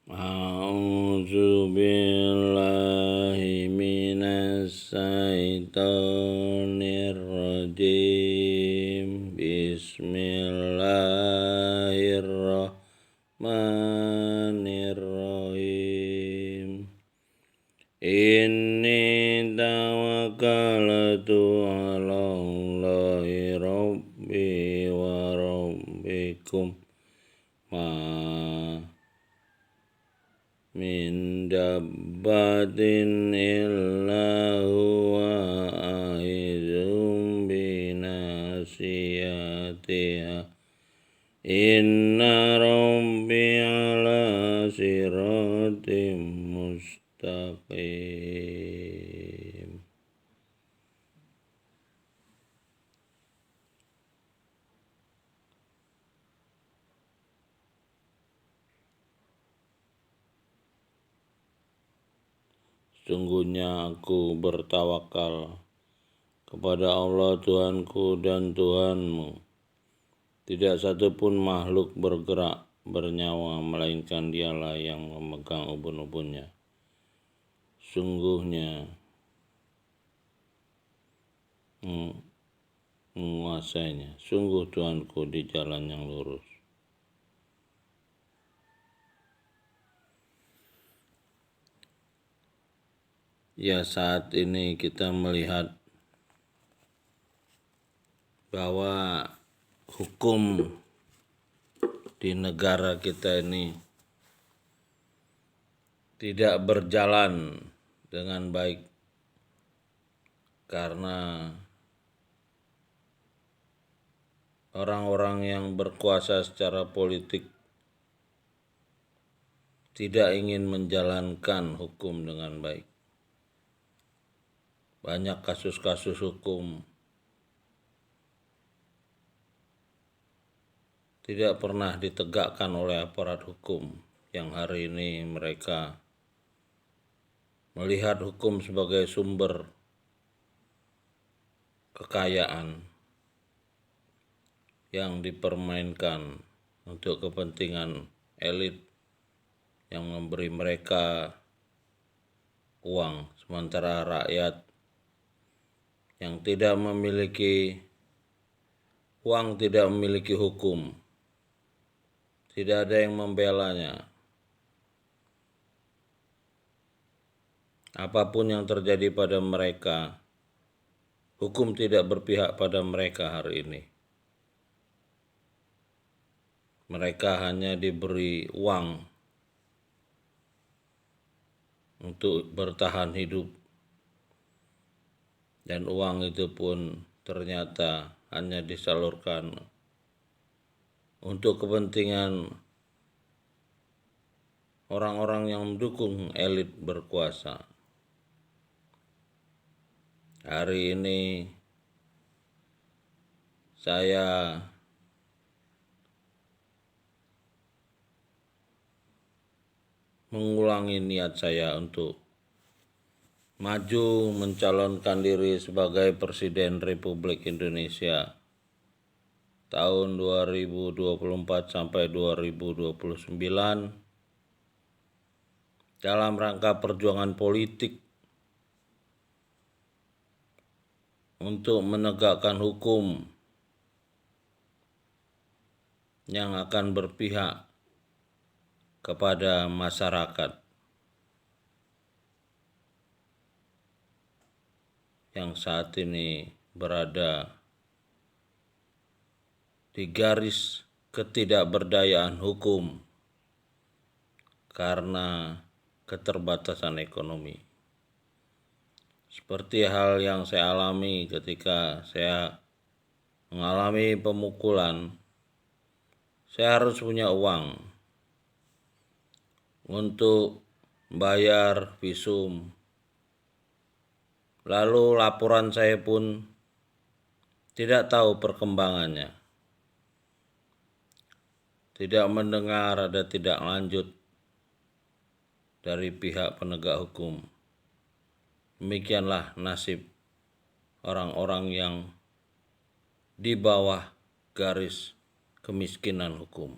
A'udzu billahi minas syaitonir rajim. Bismillahirrahmanirrahim. Inni tawakkaltu 'ala Allahi rabbi wa rabbikum ma min dabbatin illa huwa akhidhun binasiyatiha inna rabbi ala siratim mustaqim. Sungguhnya aku bertawakal kepada Allah Tuhanku dan Tuhanmu. Tidak satupun makhluk bergerak bernyawa melainkan Dialah yang memegang ubun-ubunnya. Sungguhnya menguasainya. Sungguh Tuhanku di jalan yang lurus. Ya, saat ini kita melihat bahwa hukum di negara kita ini tidak berjalan dengan baik karena orang-orang yang berkuasa secara politik tidak ingin menjalankan hukum dengan baik. Banyak kasus-kasus hukum tidak pernah ditegakkan oleh aparat hukum yang hari ini mereka melihat hukum sebagai sumber kekayaan yang dipermainkan untuk kepentingan elit yang memberi mereka uang, sementara rakyat yang tidak memiliki uang tidak memiliki hukum, tidak ada yang membelanya. Apapun yang terjadi pada mereka, hukum tidak berpihak pada mereka hari ini. Mereka hanya diberi uang untuk bertahan hidup, dan uang itu pun ternyata hanya disalurkan untuk kepentingan orang-orang yang mendukung elit berkuasa. Hari ini saya mengulangi niat saya untuk maju mencalonkan diri sebagai Presiden Republik Indonesia tahun 2024 sampai 2029 dalam rangka perjuangan politik untuk menegakkan hukum yang akan berpihak kepada masyarakat yang saat ini berada di garis ketidakberdayaan hukum karena keterbatasan ekonomi. Seperti hal yang saya alami ketika saya mengalami pemukulan, saya harus punya uang untuk bayar visum. Lalu laporan saya pun tidak tahu perkembangannya. Tidak mendengar ada tindak lanjut dari pihak penegak hukum. Demikianlah nasib orang-orang yang di bawah garis kemiskinan hukum.